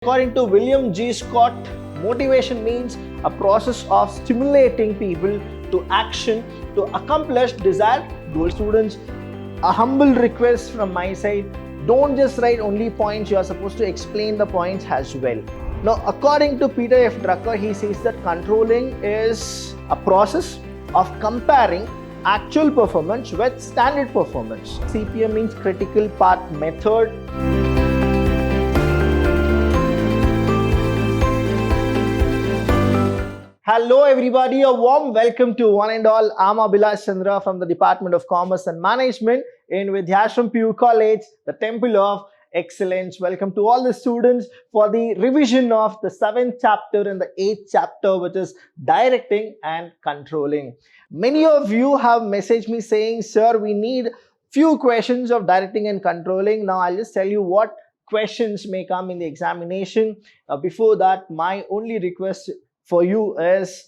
According to William G. Scott, motivation means a process of stimulating people to action to accomplish desired goals. Students, a humble request from my side, don't just write only points, you are supposed to explain the points as well. Now, according to Peter F. Drucker, he says that controlling is a process of comparing actual performance with standard performance. CPM means critical path method. Hello everybody, a warm welcome to one and all. I'm Abhilash Chandra from the Department of Commerce and Management in Vidyashram PU College, the Temple of Excellence. Welcome to all the students for the revision of the 7th chapter and the 8th chapter, which is Directing and Controlling. Many of you have messaged me saying, sir, we need few questions of directing and controlling. Now I'll just tell you what questions may come in the examination. Before that, my only request for you is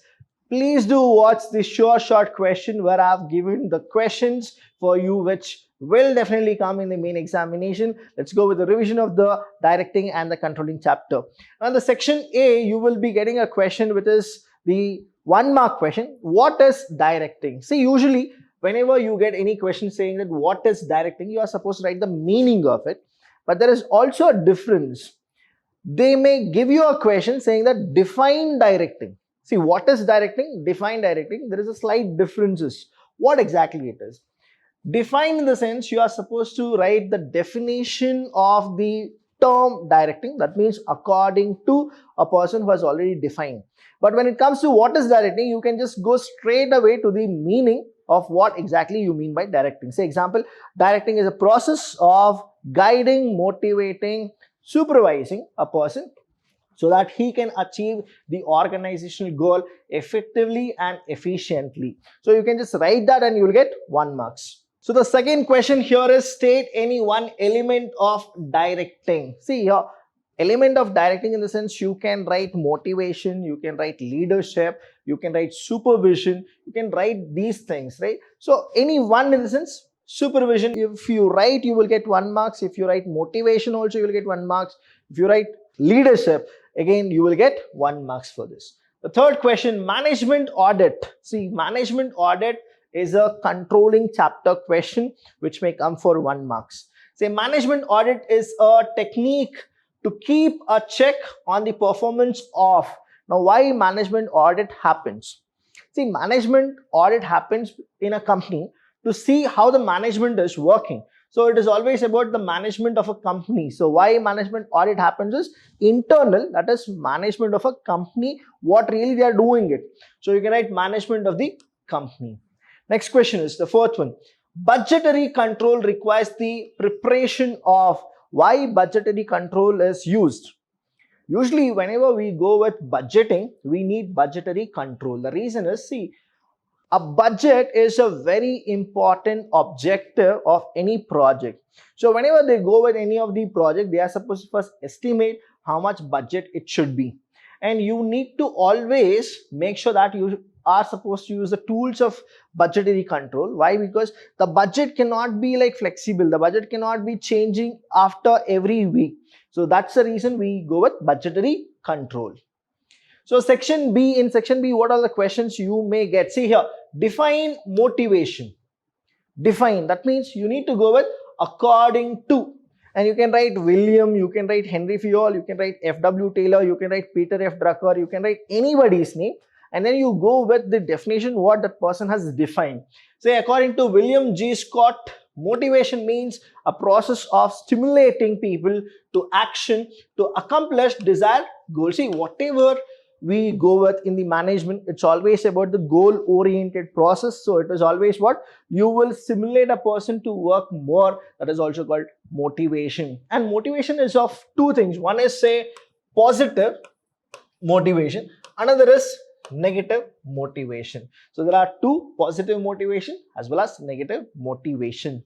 please do watch this short question where I've given the questions for you which will definitely come in the main examination. Let's go with the revision of the directing and the controlling chapter. Now in the section A, you will be getting a question which is the 1 mark question. What is directing? See, usually whenever you get any question saying that what is directing, you are supposed to write the meaning of it. But there is also a difference. They may give you a question saying that define directing. See, what is directing? Define directing. There is a slight differences. What exactly it is? Define in the sense you are supposed to write the definition of the term directing. That means according to a person who has already defined. But when it comes to what is directing, you can just go straight away to the meaning of what exactly you mean by directing. Say example, directing is a process of guiding, motivating, supervising a person so that he can achieve the organizational goal effectively and efficiently. So you can just write that and you will get 1 marks. So the second question here is state any one element of directing. See here, element of directing in the sense you can write motivation, you can write leadership, you can write supervision, you can write these things, right? So any one in the sense supervision, if you write, you will get 1 marks. If you write motivation also, you will get 1 marks. If you write leadership, again, you will get 1 marks for this. The third question, management audit. See, management audit is a controlling chapter question which may come for 1 marks. Say, management audit is a technique to keep a check on the performance of. Now, why management audit happens? See, management audit happens in a company to see how the management is working. So it is always about the management of a company. So why management audit happens is internal, that is management of a company, what really they are doing it. So you can write management of the company. Next question is the fourth one. Budgetary control requires the preparation of. Why budgetary control is used? Usually whenever we go with budgeting, we need budgetary control. The reason is, see, a budget is a very important objective of any project. So whenever they go with any of the project, they are supposed to first estimate how much budget it should be. And you need to always make sure that you are supposed to use the tools of budgetary control. Why? Because the budget cannot be like flexible. The budget cannot be changing after every week. So that's the reason we go with budgetary control. So section B, in section B, what are the questions you may get? See here, define motivation. Define, that means you need to go with according to. And you can write William, you can write Henry Fayol, you can write F.W. Taylor, you can write Peter F. Drucker, you can write anybody's name. And then you go with the definition what that person has defined. Say according to William G. Scott, motivation means a process of stimulating people to action to accomplish desired goals. See, whatever we go with in the management, it's always about the goal oriented process. So it is always what you will stimulate a person to work more. That is also called motivation. And motivation is of two things. One is, say, positive motivation, another is negative motivation. So there are two: positive motivation as well as negative motivation.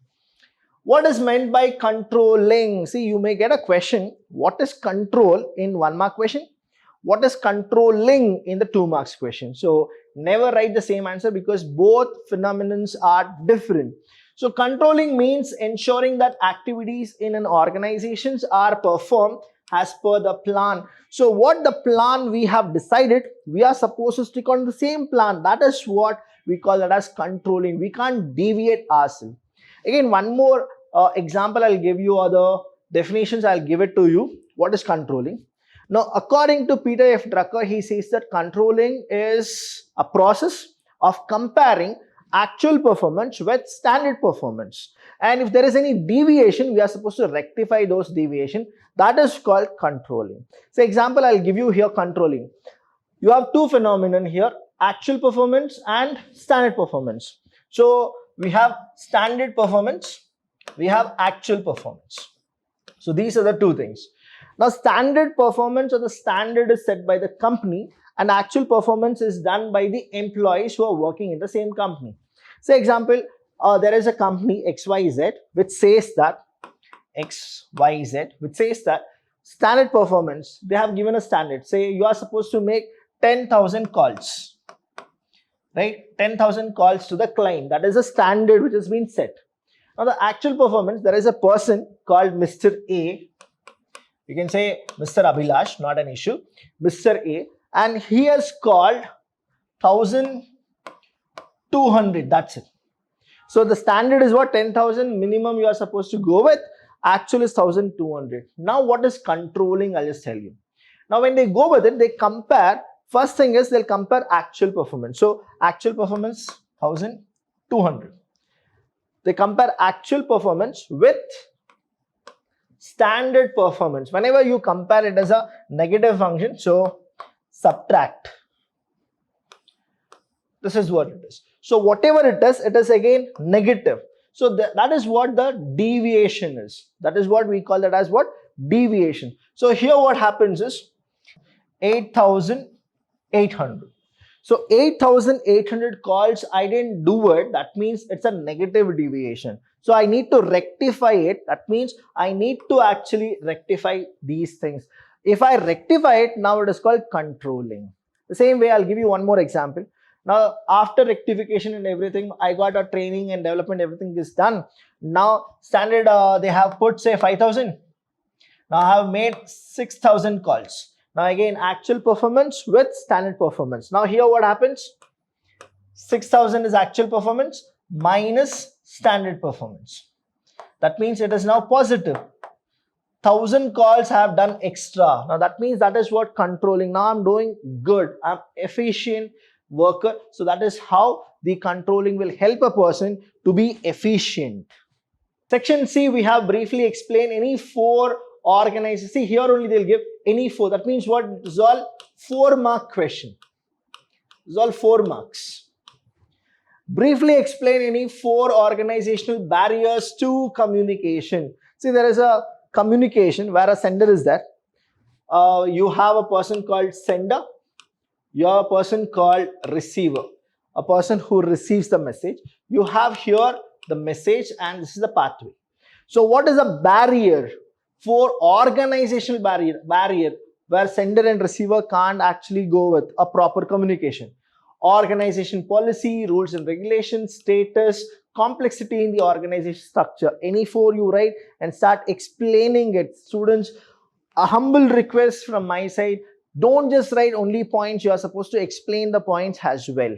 What is meant by controlling? See, you may get a question, what is control in 1 mark question? What is controlling in the 2 marks question? So never write the same answer because both phenomenons are different. So controlling means ensuring that activities in an organization are performed as per the plan. So what the plan we have decided, we are supposed to stick on the same plan. That is what we call that as controlling. We can't deviate ourselves. Again, one more example I'll give you, or the definitions I'll give it to you. What is controlling? Now, according to Peter F. Drucker, he says that controlling is a process of comparing actual performance with standard performance. And if there is any deviation, we are supposed to rectify those deviation. That is called controlling. So, example I'll give you here, controlling. You have two phenomena here, actual performance and standard performance. So, we have standard performance, we have actual performance. So, these are the two things. Now, standard performance, or the standard, is set by the company, and actual performance is done by the employees who are working in the same company. Say example, there is a company XYZ which says that standard performance, they have given a standard. Say you are supposed to make 10,000 calls, right? 10,000 calls to the client. That is a standard which has been set. Now, the actual performance, there is a person called Mr. A. You can say Mr. Abhilash, not an issue. Mr. A, and he has called 1,200. That's it. So the standard is what? 10,000 minimum you are supposed to go with. Actual is 1,200. Now what is controlling? I'll just tell you. Now when they go with it, they compare. First thing is they'll compare actual performance. So actual performance 1,200. They compare actual performance with standard performance. Whenever you compare it as a negative function, so subtract. This is what it is. So whatever it is again negative. So that is what the deviation is. That is what we call that as what? Deviation. So here what happens is 8,800. So 8,800 calls, I didn't do it. That means it's a negative deviation. So I need to rectify it. That means I need to actually rectify these things. If I rectify it, now it is called controlling. The same way, I'll give you one more example. Now, after rectification and everything, I got a training and development, everything is done. Now, standard, they have put say 5,000. Now, I have made 6,000 calls. Now, again, actual performance with standard performance. Now, here what happens? 6,000 is actual performance minus standard performance. That means it is now positive. 1,000 calls I have done extra. Now, that means that is what controlling. Now, I'm doing good. I'm efficient worker. So that is how the controlling will help a person to be efficient. Section C, we have briefly explained any four organizations. See, here only they'll give any four. That means what? This is all 4-mark question. This is all 4 marks. Briefly explain any 4 organizational barriers to communication. See, there is a communication where a sender is there. You have a person called sender. You have a person called receiver, a person who receives the message. You have here the message, and this is the pathway. So what is a barrier? For organizational barrier where sender and receiver can't actually go with a proper communication. Organization policy, rules and regulations, status, complexity in the organization structure. Any 4 you write and start explaining it. Students, a humble request from my side. Don't just write only points, you are supposed to explain the points as well.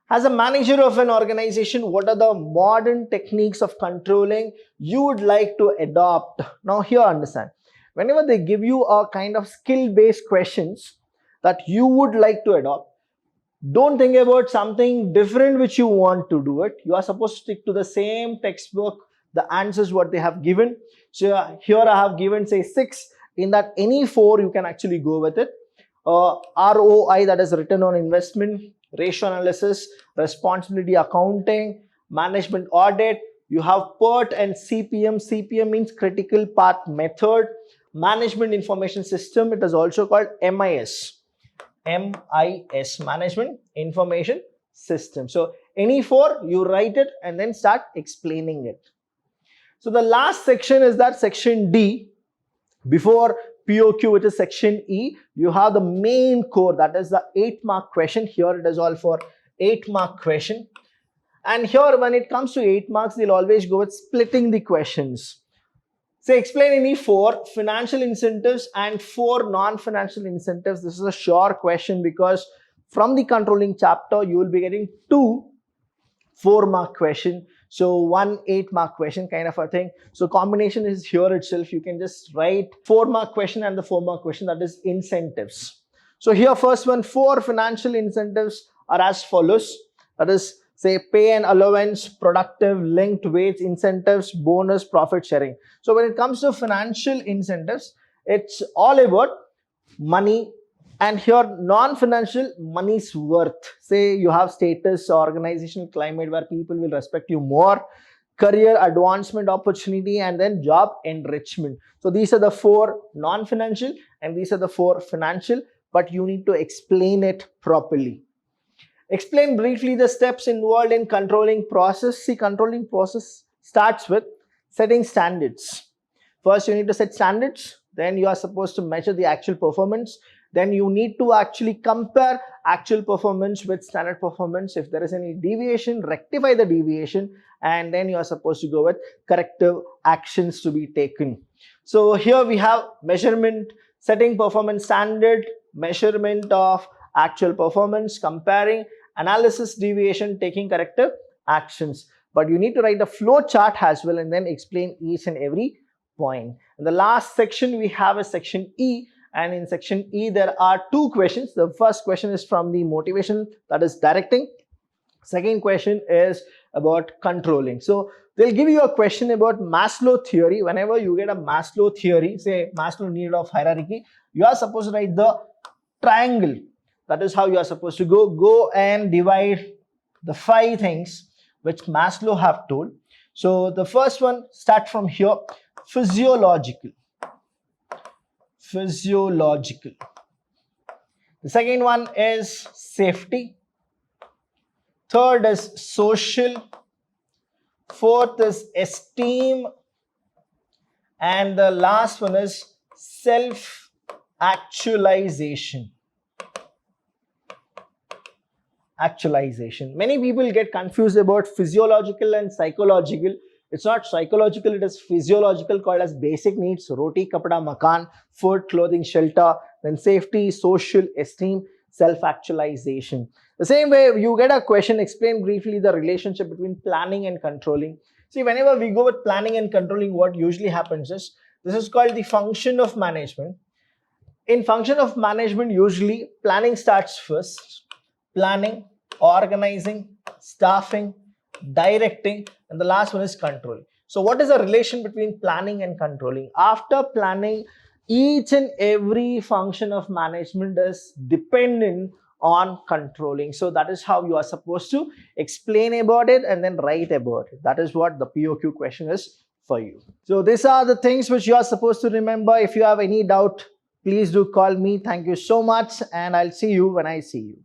As a manager of an organization, what are the modern techniques of controlling you would like to adopt? Now here understand, whenever they give you a kind of skill-based questions that you would like to adopt, don't think about something different which you want to do it. You are supposed to stick to the same textbook, the answers what they have given. So here I have given say 6. In that any 4 you can actually go with it. ROI, that is return on investment, ratio analysis, responsibility accounting, management audit. You have PERT and CPM. CPM means critical path method. Management information system, it is also called MIS. MIS, management information system. So any 4 you write it and then start explaining it. So the last section is that section D. Before POQ, which is section E, you have the main core, that is the 8-mark question. Here it is all for 8-mark question. And here when it comes to 8 marks, they'll always go with splitting the questions. Say explain any 4 financial incentives and 4 non-financial incentives. This is a sure question because from the controlling chapter you will be getting 2 4-mark question. So 1 8-mark question kind of a thing. So combination is here itself. You can just write 4-mark question and the 4-mark question, that is incentives. So here first one, 4 financial incentives are as follows. That is, say pay and allowance, productive, linked wage incentives, bonus, profit sharing. So when it comes to financial incentives, it's all about money. And here non-financial, money's worth. Say you have status, organizational climate where people will respect you more, career advancement opportunity, and then job enrichment. So these are the 4 non-financial and these are the 4 financial, but you need to explain it properly. Explain briefly the steps involved in controlling process. See, controlling process starts with setting standards. First, you need to set standards. Then you are supposed to measure the actual performance. Then you need to actually compare actual performance with standard performance. If there is any deviation, rectify the deviation. And then you are supposed to go with corrective actions to be taken. So here we have measurement, setting performance standard, measurement of actual performance, comparing, analysis deviation, taking corrective actions. But you need to write the flow chart as well and then explain each and every point. In the last section, we have a section E, and in section E, there are 2 questions. The first question is from the motivation, that is directing. Second question is about controlling. So they'll give you a question about Maslow theory. Whenever you get a Maslow theory, say Maslow need of hierarchy, you are supposed to write the triangle. That is how you are supposed to go and divide the 5 things which Maslow have told. So the first one, start from here, physiological. The second one is safety. Third is social. Fourth is esteem. And the last one is self-actualization. Many people get confused about physiological and psychological. It's not psychological, it is physiological, called as basic needs: roti, kapda, makan, food, clothing, shelter. Then safety, social, esteem, self-actualization. The same way you get a question, explain briefly the relationship between planning and controlling. See, whenever we go with planning and controlling, what usually happens is, this is called the function of management. In function of management, usually planning starts first. Planning, organizing, staffing, directing, and the last one is controlling. So what is the relation between planning and controlling? After planning, each and every function of management is dependent on controlling. So that is how you are supposed to explain about it and then write about it. That is what the POQ question is for you. So these are the things which you are supposed to remember. If you have any doubt, please do call me. Thank you so much, and I'll see you when I see you.